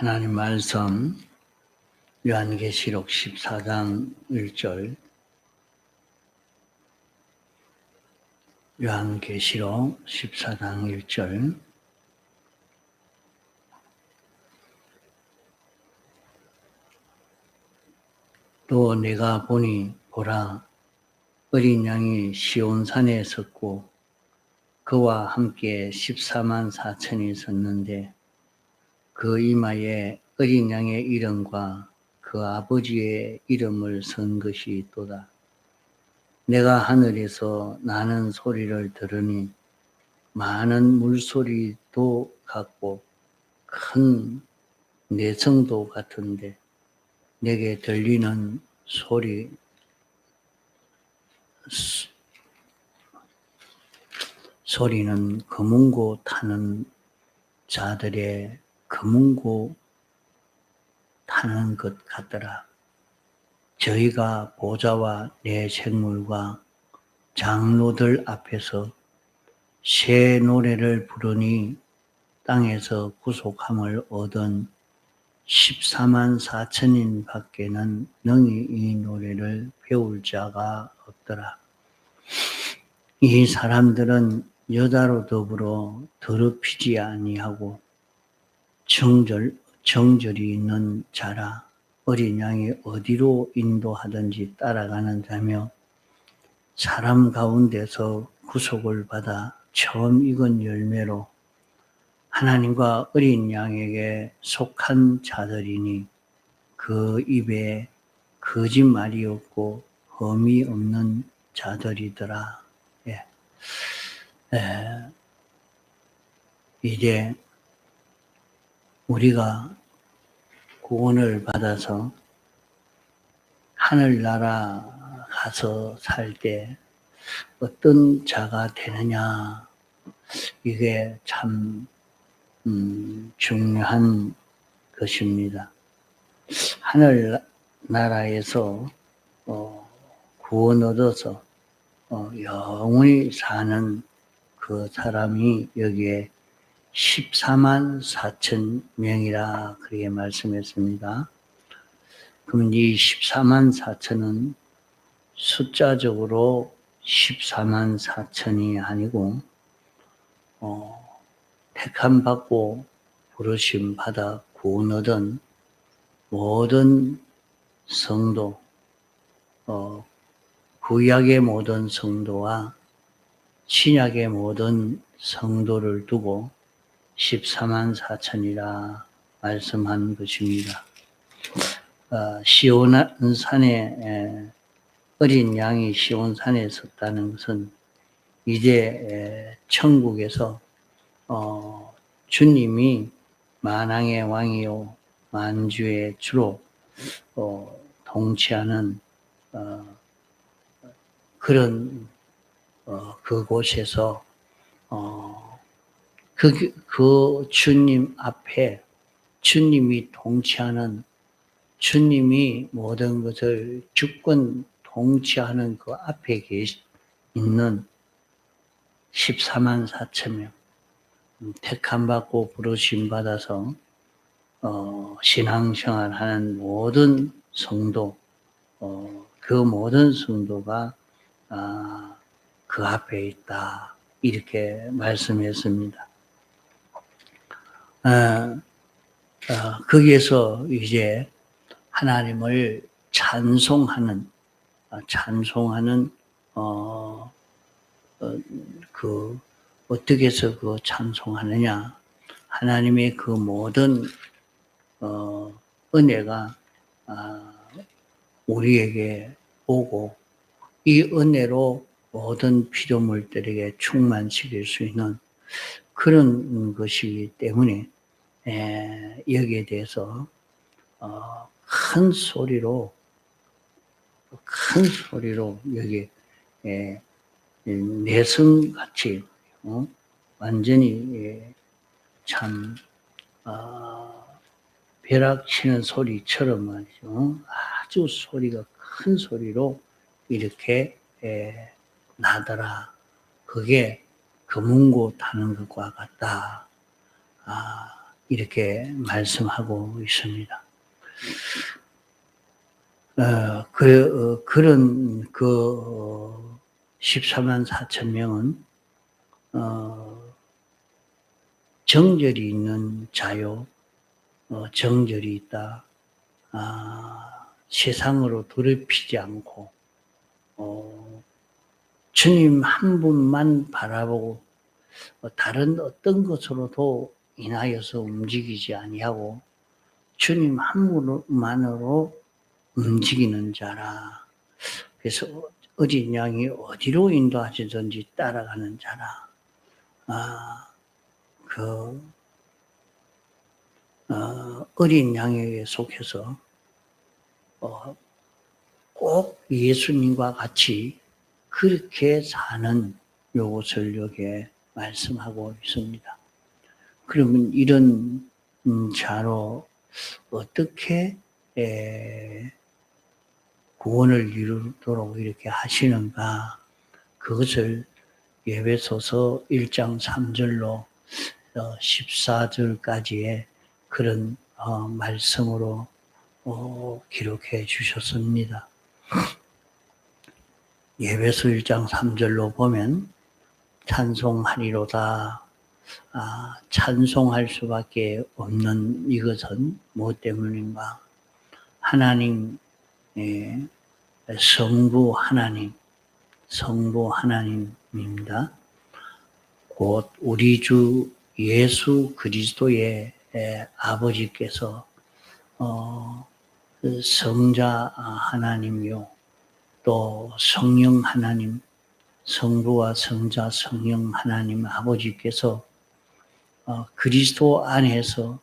하나님 말씀 요한계시록 14장 1절 요한계시록 14장 1절 또 내가 보니 보라 어린 양이 시온산에 섰고 그와 함께 14만 4천이 섰는데 그 이마에 어린 양의 이름과 그 아버지의 이름을 쓴 것이 있도다. 내가 하늘에서 나는 소리를 들으니 많은 물소리도 같고 큰 내성도 같은데 내게 들리는 소리는 검은고 타는 자들의 검은고 타는 것 같더라. 저희가 보좌와 내 생물과 장로들 앞에서 새 노래를 부르니 땅에서 구속함을 얻은 14만 4천인 밖에는 능히 이 노래를 배울 자가 없더라. 이 사람들은 여자로 더불어 더럽히지 아니하고 정절이 있는 자라. 어린 양이 어디로 인도하든지 따라가는 자며 사람 가운데서 구속을 받아 처음 익은 열매로 하나님과 어린 양에게 속한 자들이니 그 입에 거짓말이 없고 흠이 없는 자들이더라. 예. 이제 우리가 구원을 받아서 하늘나라 가서 살 때 어떤 자가 되느냐, 이게 참 중요한 것입니다. 하늘나라에서 구원 얻어서 영원히 사는 그 사람이 여기에 14만 4천 명이라 그렇게 말씀했습니다. 그럼 이 14만 4천은 숫자적으로 14만 4천이 아니고 택함 받고 부르심 받아 구원 얻은 모든 성도, 구약의 모든 성도와 신약의 모든 성도를 두고 14만 4천이라 말씀한 것입니다. 시온산에 어린 양이 시온산에 섰다는 것은 이제 천국에서 주님이 만왕의 왕이요 만주의 주로 통치하는 그런 그곳에서 그 주님 앞에 주님이 통치하는 주님이 모든 것을 주권 통치하는 그 앞에 있는 14만 4천 명 택함 받고 부르심 받아서 신앙생활 하는 모든 성도, 그 모든 성도가 그 앞에 있다, 이렇게 말씀했습니다. 거기에서 이제 하나님을 찬송하는 어떻게 해서 그 찬송하느냐, 하나님의 그 모든 은혜가 우리에게 오고 이 은혜로 모든 피조물들에게 충만시킬 수 있는 그런 것이기 때문에 여기에 대해서 큰 소리로 여기 내성같이 완전히 참 벼락치는 소리처럼 말이죠. 아주 소리가 큰 소리로 이렇게 나더라. 그게 검은고 타는 것과 같다. 이렇게 말씀하고 있습니다. 그런 14만 4천 명은 정절이 있는 자요, 정절이 있다. 세상으로 더럽히지 않고 주님 한 분만 바라보고 다른 어떤 것으로도 인하여서 움직이지 아니하고 주님 한 분만으로 움직이는 자라. 그래서 어린 양이 어디로 인도하시든지 따라가는 자라. 어린 양에게 속해서 꼭 예수님과 같이 그렇게 사는 요것을 여기에 말씀하고 있습니다. 그러면 이런 자로 어떻게 구원을 이루도록 이렇게 하시는가, 그것을 에베소서 1장 3절로 14절까지의 그런 말씀으로 기록해 주셨습니다. 에베소 1장 3절로 보면 찬송하리로다. 찬송할 수밖에 없는 이것은 무엇 때문인가? 하나님, 성부 하나님입니다. 곧 우리 주 예수 그리스도의 아버지께서 성자 하나님이요, 또 성령 하나님, 성부와 성자 성령 하나님 아버지께서 그리스도 안에서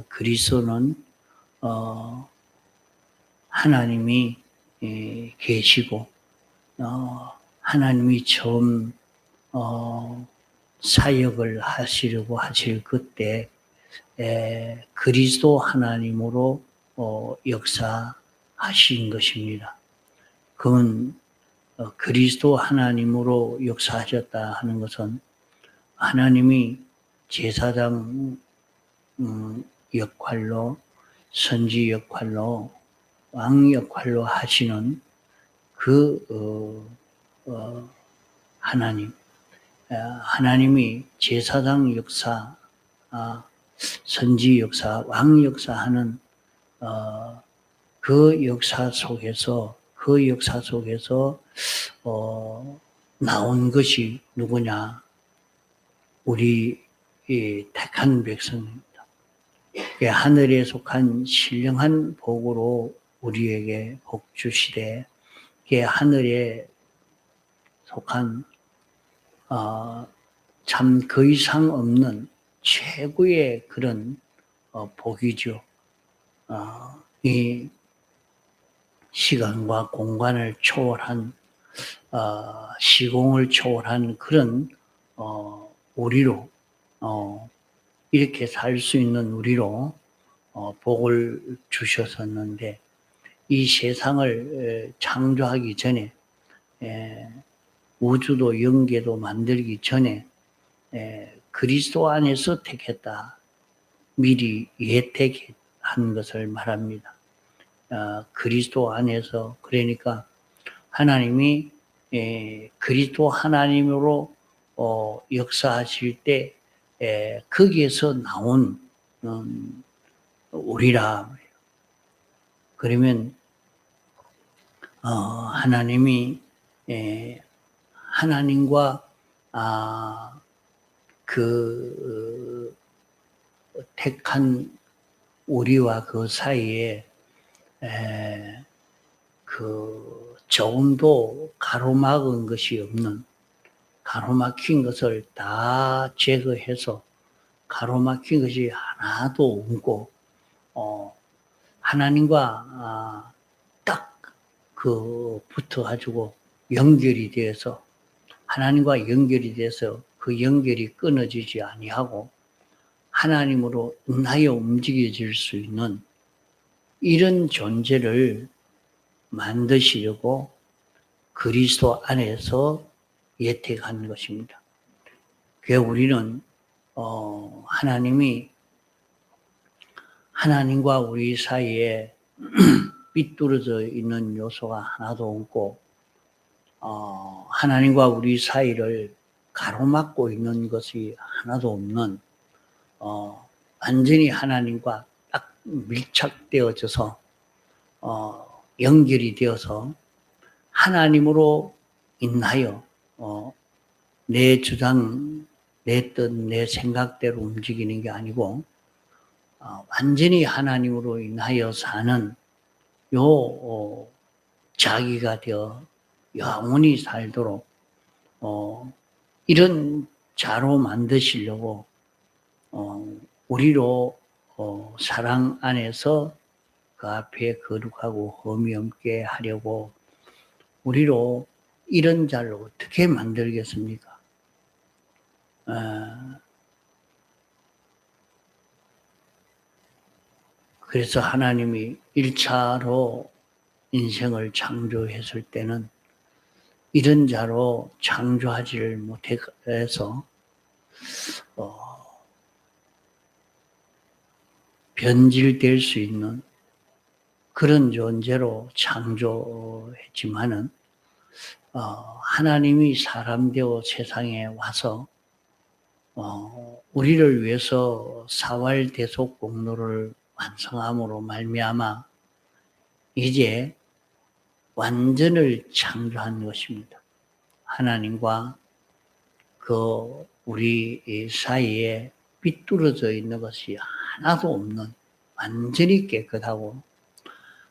그리스도는 하나님이 계시고 하나님이 처음 사역을 하시려고 하실 그때 그리스도 하나님으로 역사하신 것입니다. 그건 그리스도 하나님으로 역사하셨다 하는 것은 하나님이 제사장 역할로, 선지 역할로, 왕 역할로 하시는 하나님이 제사장 역사, 선지 역사, 왕 역사하는 그 역사 속에서 나온 것이 누구냐? 우리 택한 백성입니다. 하늘에 속한 신령한 복으로 우리에게 복 주시되, 하늘에 속한 참 그 이상 없는 최고의 그런 복이죠. 이 시간과 공간을 초월한 시공을 초월한 그런 우리로 이렇게 살 수 있는 우리로 복을 주셨었는데, 이 세상을 창조하기 전에, 우주도 영계도 만들기 전에 그리스도 안에서 택했다, 미리 예택한 것을 말합니다. 그리스도 안에서, 그러니까 하나님이 그리스도 하나님으로 역사하실 때 거기에서 나온 우리라. 그러면 하나님이 하나님과 그 택한 우리와 그 사이에 그 조금도 가로막은 것이 없는, 가로막힌 것을 다 제거해서 가로막힌 것이 하나도 없고 하나님과 딱 붙어가지고 연결이 되어서, 하나님과 연결이 돼서 그 연결이 끊어지지 아니하고 하나님으로 인하여 움직여질 수 있는 이런 존재를 만드시려고 그리스도 안에서 예택한 것입니다. 그래서 우리는 하나님이 하나님과 우리 사이에 삐뚤어져 있는 요소가 하나도 없고 하나님과 우리 사이를 가로막고 있는 것이 하나도 없는 완전히 하나님과 딱 밀착되어져서 연결이 되어서 하나님으로 인하여 내 주장, 내 뜻, 내 생각대로 움직이는 게 아니고 완전히 하나님으로 인하여 사는 자기가 되어 영원히 살도록 이런 자로 만드시려고 우리로 사랑 안에서 그 앞에 거룩하고 흠이 없게 하려고 우리로 이런 자를 어떻게 만들겠습니까? 그래서 하나님이 1차로 인생을 창조했을 때는 이런 자로 창조하지를 못해서 변질될 수 있는 그런 존재로 창조했지만은 하나님이 사람 되어 세상에 와서 우리를 위해서 사활 대속 공로를 완성함으로 말미암아 이제 완전을 창조한 것입니다. 하나님과 그 우리 사이에 삐뚤어져 있는 것이 하나도 없는 완전히 깨끗하고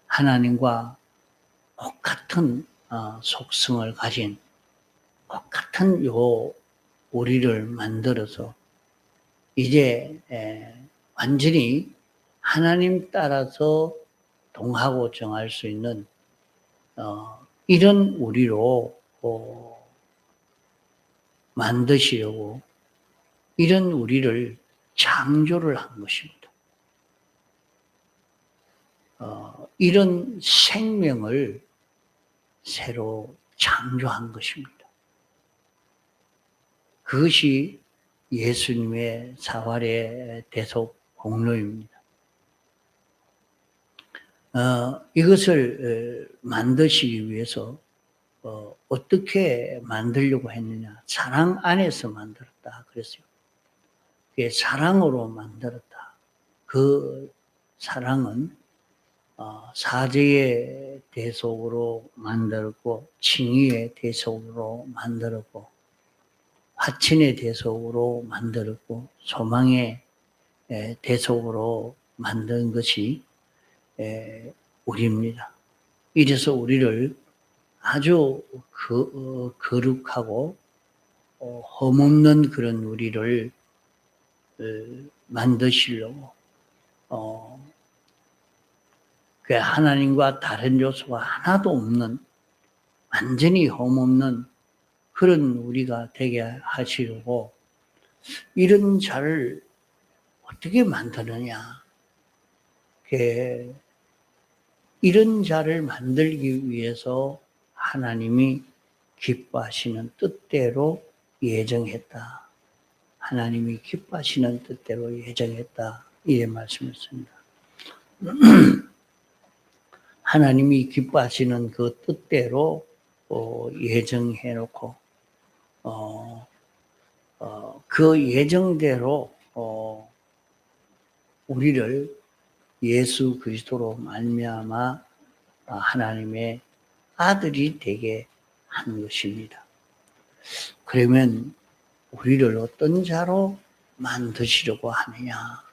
하나님과 똑같은 속성을 가진 똑같은 우리를 만들어서 이제 완전히 하나님 따라서 동하고 정할 수 있는 이런 우리로 만드시려고 이런 우리를 창조를 한 것입니다. 이런 생명을 새로 창조한 것입니다. 그것이 예수님의 사활의 대속 공로입니다. 이것을 만드시기 위해서 어떻게 만들려고 했느냐? 사랑 안에서 만들었다 그랬어요. 그게 사랑으로 만들었다. 그 사랑은 사죄의 대속으로 만들었고 칭의의 대속으로 만들었고 화친의 대속으로 만들었고 소망의 대속으로 만든 것이 우리입니다. 이래서 우리를 아주 거룩하고 흠없는 그런 우리를 만드시려고 그 하나님과 다른 요소가 하나도 없는 완전히 흠없는 그런 우리가 되게 하시려고 이런 자를 어떻게 만드느냐? 이런 자를 만들기 위해서 하나님이 기뻐하시는 뜻대로 예정했다. 하나님이 기뻐하시는 뜻대로 예정했다. 이래 말씀했습니다. 하나님이 기뻐하시는 그 뜻대로 예정해놓고 그 예정대로 우리를 예수 그리스도로 말미암아 하나님의 아들이 되게 한 것입니다. 그러면 우리를 어떤 자로 만드시려고 하느냐?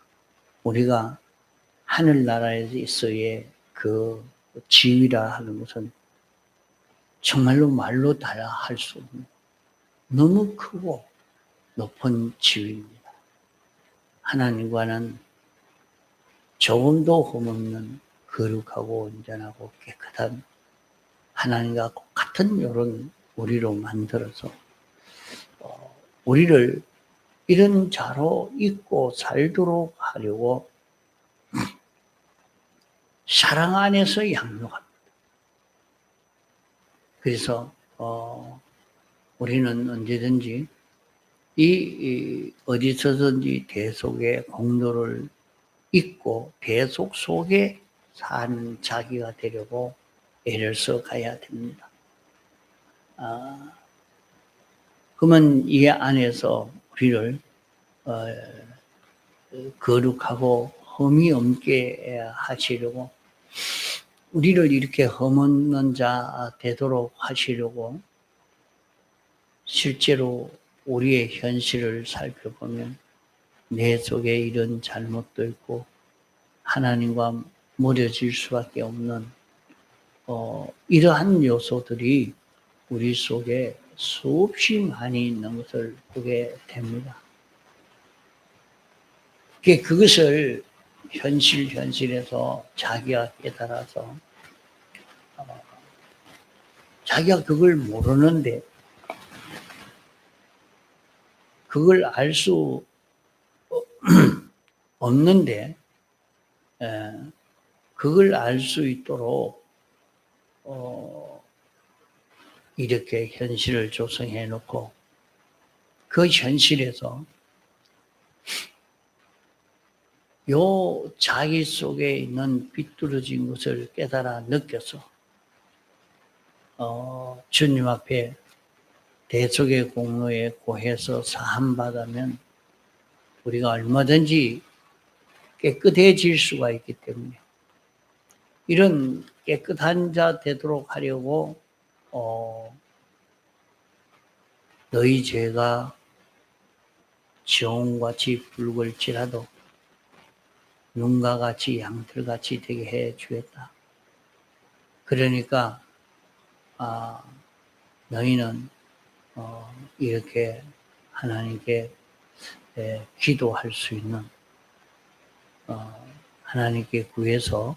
우리가 하늘나라에서의 그 지위라 하는 것은 정말로 말로 다 할 수 없는 너무 크고 높은 지위입니다. 하나님과는 조금도 흠없는 거룩하고 온전하고 깨끗한 하나님과 같은 이런 우리로 만들어서 우리를 이런 자로 잊고 살도록 하려고 사랑 안에서 양육합니다. 그래서 우리는 언제든지 이 어디서든지 대속의 공로를 잊고 대속 속에 사는 자기가 되려고 애를 써 가야 됩니다. 그러면 이 안에서 우리를 거룩하고 흠이 없게 하시려고, 우리를 이렇게 흠없는 자 되도록 하시려고, 실제로 우리의 현실을 살펴보면 내 속에 이런 잘못도 있고 하나님과 멀어질 수밖에 없는 이러한 요소들이 우리 속에 수없이 많이 있는 것을 보게 됩니다. 그것을 현실에서 자기가 깨달아서 자기가 그걸 모르는데, 그걸 알 수 없는데 그걸 알 수 있도록 이렇게 현실을 조성해 놓고 그 현실에서 요 자기 속에 있는 비뚤어진 것을 깨달아 느껴서 주님 앞에 대속의 공로에 고해서 사함받으면 우리가 얼마든지 깨끗해질 수가 있기 때문에, 이런 깨끗한 자 되도록 하려고 너희 죄가 지홍같이 붉을지라도 눈과 같이 양털같이 되게 해 주겠다. 그러니까 너희는 이렇게 하나님께 기도할 수 있는, 하나님께 구해서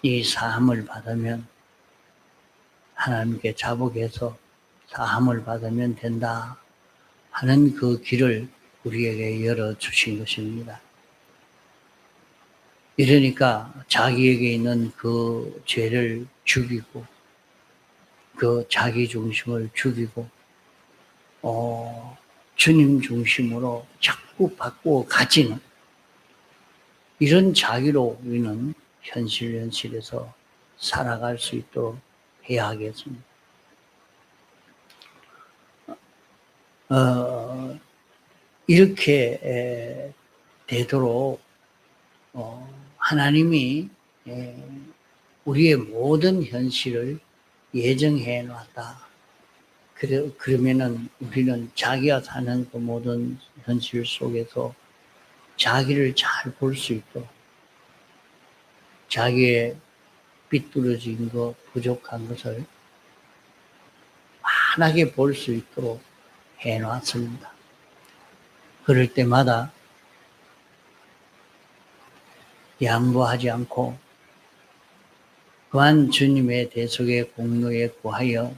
이 사함을 받으면, 하나님께 자복해서 사함을 받으면 된다 하는 그 길을 우리에게 열어주신 것입니다. 이러니까 자기에게 있는 그 죄를 죽이고 그 자기 중심을 죽이고 주님 중심으로 자꾸 바꾸어 가지는 이런 자기로 우리는 현실에서 살아갈 수 있도록 해야 하겠습니다. 이렇게 되도록 하나님이 우리의 모든 현실을 예정해 놨다. 그러면은 우리는 자기가 사는 그 모든 현실 속에서 자기를 잘 볼 수 있도록, 자기의 삐뚤어진 것, 부족한 것을 환하게 볼 수 있도록 해놨습니다. 그럴 때마다 양보하지 않고 또한 주님의 대속의 공로에 구하여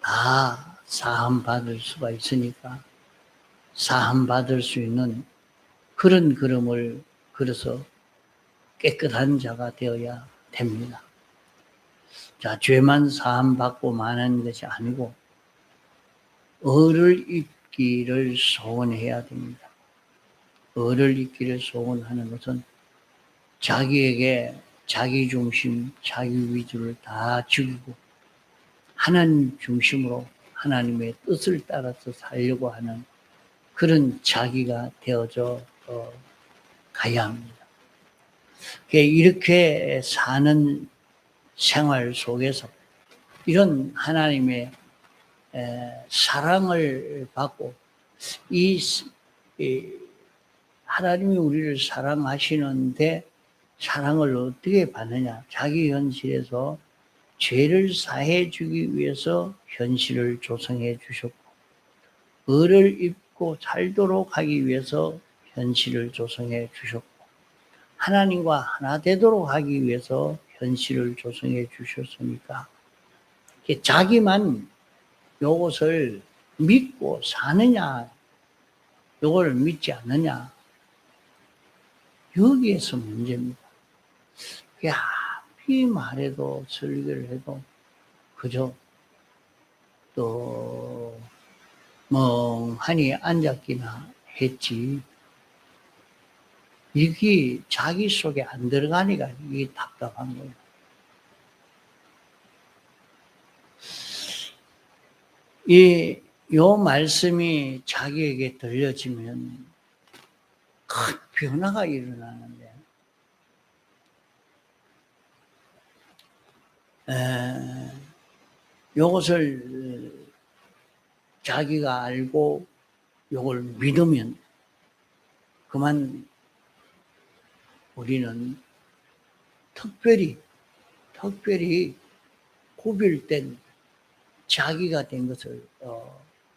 다 사함받을 수가 있으니까 사함받을 수 있는 그런 걸음을 걸어서 깨끗한 자가 되어야 됩니다. 자, 죄만 사함받고 마는 것이 아니고 의를 입기를 소원해야 됩니다. 의를 입기를 소원하는 것은 자기에게 자기 중심, 자기 위주를 다 죽이고 하나님 중심으로 하나님의 뜻을 따라서 살려고 하는 그런 자기가 되어져 가야 합니다. 이렇게 사는 생활 속에서 이런 하나님의 사랑을 받고, 이 하나님이 우리를 사랑하시는데 사랑을 어떻게 받느냐? 자기 현실에서 죄를 사해 주기 위해서 현실을 조성해 주셨고, 의를 입고 살도록 하기 위해서 현실을 조성해 주셨고, 하나님과 하나 되도록 하기 위해서 현실을 조성해 주셨으니까 자기만 이것을 믿고 사느냐, 이걸 믿지 않느냐, 여기에서 문제입니다. 아무리 말해도 설교를 해도 그저 또 멍하니 앉았기나 했지. 이게 자기 속에 안 들어가니까 이게 답답한 거예요. 요 말씀이 자기에게 들려지면 큰 변화가 일어나는데, 요것을 자기가 알고 요걸 믿으면 그만 우리는 특별히 구별된 자기가 된 것을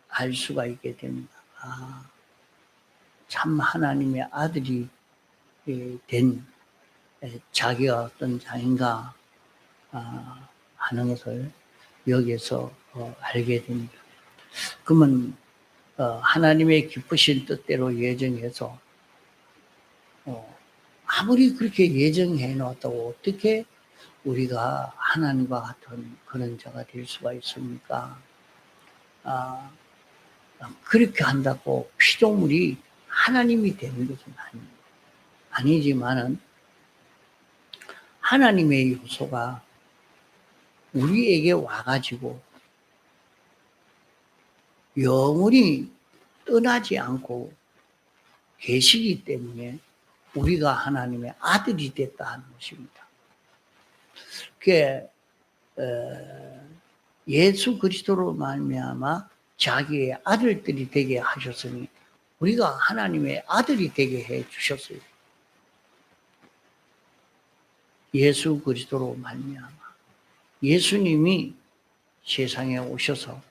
알 수가 있게 됩니다. 참 하나님의 아들이 된 자기가 어떤 자인가 하는 것을 여기에서 알게 됩니다. 그러면 하나님의 기쁘신 뜻대로 예정해서 아무리 그렇게 예정해 놓았다고 어떻게 우리가 하나님과 같은 그런 자가 될 수가 있습니까? 그렇게 한다고 피조물이 하나님이 되는 것은 아니지만은 하나님의 요소가 우리에게 와가지고 영원히 떠나지 않고 계시기 때문에 우리가 하나님의 아들이 됐다 하는 것입니다. 그게 예수 그리스도로 말미암아 자기의 아들들이 되게 하셨으니 우리가 하나님의 아들이 되게 해 주셨어요. 예수 그리스도로 말미암아 예수님이 세상에 오셔서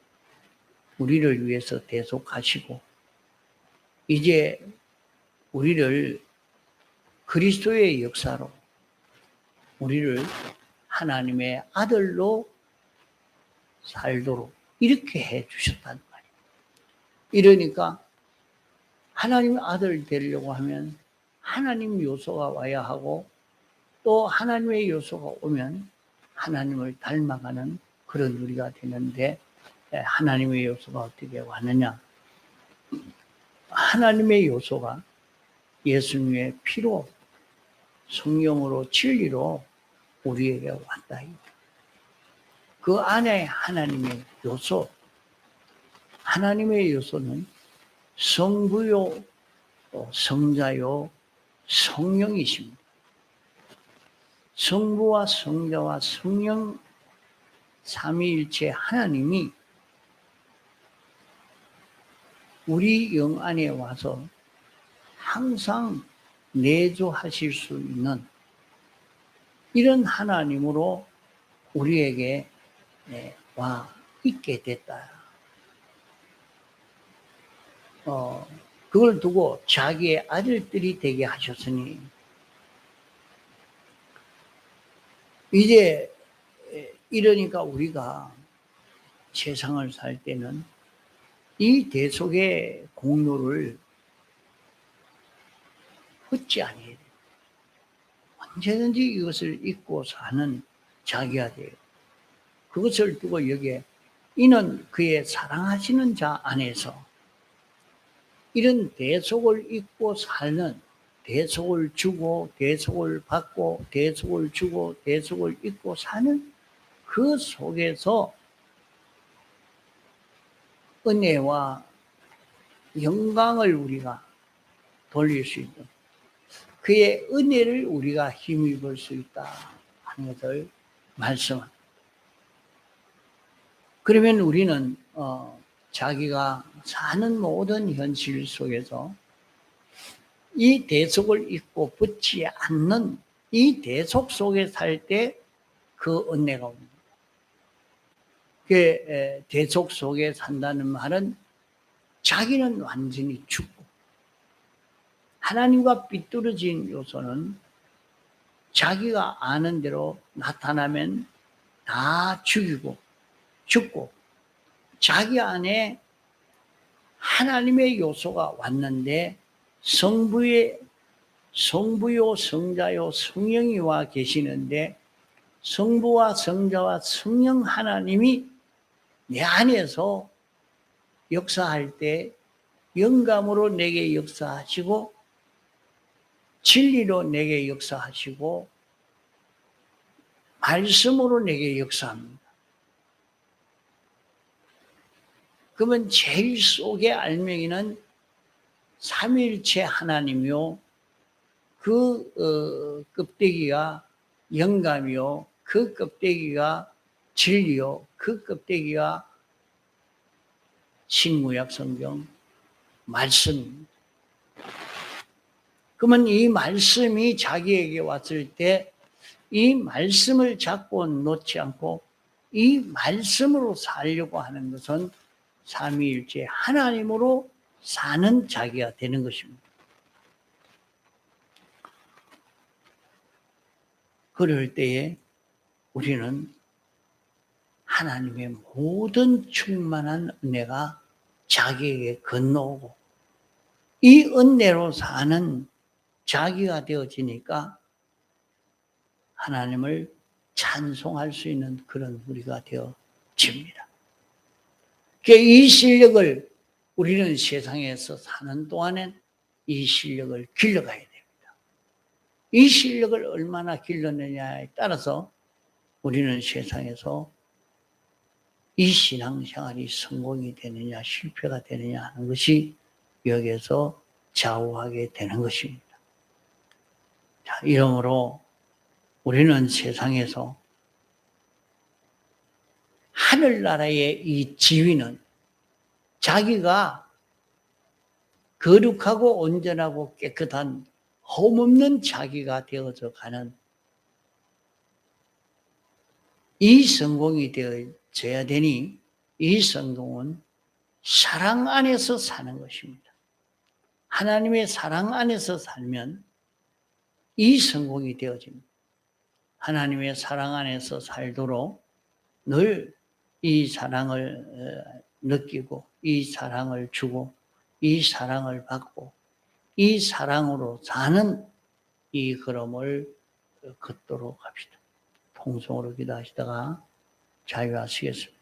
우리를 위해서 대속하시고 이제 우리를 그리스도의 역사로 우리를 하나님의 아들로 살도록 이렇게 해 주셨다는 말이에요. 이러니까 하나님의 아들 되려고 하면 하나님 요소가 와야 하고 또 하나님의 요소가 오면 하나님을 닮아가는 그런 우리가 되는데 하나님의 요소가 어떻게 왔느냐? 하나님의 요소가 예수님의 피로 성령으로 진리로 우리에게 왔다. 그 안에 하나님의 요소, 하나님의 요소는 성부요, 성자요, 성령이십니다. 성부와 성자와 성령 삼위일체 하나님이 우리 영 안에 와서 항상 내조하실 수 있는 이런 하나님으로 우리에게 와 있게 됐다. 그걸 두고 자기의 아들들이 되게 하셨으니 이제 이러니까 우리가 세상을 살 때는 이 대속의 공로를 얻지 아니해야 돼요. 언제든지 이것을 잊고 사는 자기가 돼요. 그것을 두고 여기에 이는 그의 사랑하시는 자 안에서 이런 대속을 잊고 사는 대속을 주고 대속을 받고 대속을 주고 대속을 잊고 사는 그 속에서 은혜와 영광을 우리가 돌릴 수 있는 그의 은혜를 우리가 힘입을 수 있다 하는 것을 말씀합니다. 그러면 우리는 자기가 사는 모든 현실 속에서 이 대속을 잊고 붙지 않는 이 대속 속에 살 때 그 은혜가 옵니다. 그 대속 속에 산다는 말은 자기는 완전히 죽고 하나님과 삐뚤어진 요소는 자기가 아는 대로 나타나면 다 죽고 자기 안에 하나님의 요소가 왔는데 성부요, 성자요, 성령이 와 계시는데 성부와 성자와 성령 하나님이 내 안에서 역사할 때 영감으로 내게 역사하시고 진리로 내게 역사하시고 말씀으로 내게 역사합니다. 그러면 제일 속의 알맹이는 삼위일체 하나님이요. 그 껍데기가 영감이요. 그 껍데기가 진리요. 그 껍데기가 신구약 성경 말씀입니다. 그러면 이 말씀이 자기에게 왔을 때 이 말씀을 잡고 놓지 않고 이 말씀으로 살려고 하는 것은 삼위일체 하나님으로 사는 자기가 되는 것입니다. 그럴 때에 우리는 하나님의 모든 충만한 은혜가 자기에게 건너오고 이 은혜로 사는 자기가 되어지니까 하나님을 찬송할 수 있는 그런 우리가 되어집니다. 이 실력을 우리는 세상에서 사는 동안엔 이 실력을 길러가야 됩니다. 이 실력을 얼마나 길러내냐에 따라서 우리는 세상에서 이 신앙생활이 성공이 되느냐 실패가 되느냐 하는 것이 여기에서 좌우하게 되는 것입니다. 자, 이러므로 우리는 세상에서 하늘나라의 이 지위는 자기가 거룩하고 온전하고 깨끗한 험없는 자기가 되어져 가는 이 성공이 되어져야 되니 이 성공은 사랑 안에서 사는 것입니다. 하나님의 사랑 안에서 살면 이 성공이 되어집니다. 하나님의 사랑 안에서 살도록 늘 이 사랑을 느끼고 이 사랑을 주고 이 사랑을 받고 이 사랑으로 사는 이 걸음을 걷도록 합시다. 통성으로 기도하시다가 자유하시겠습니다.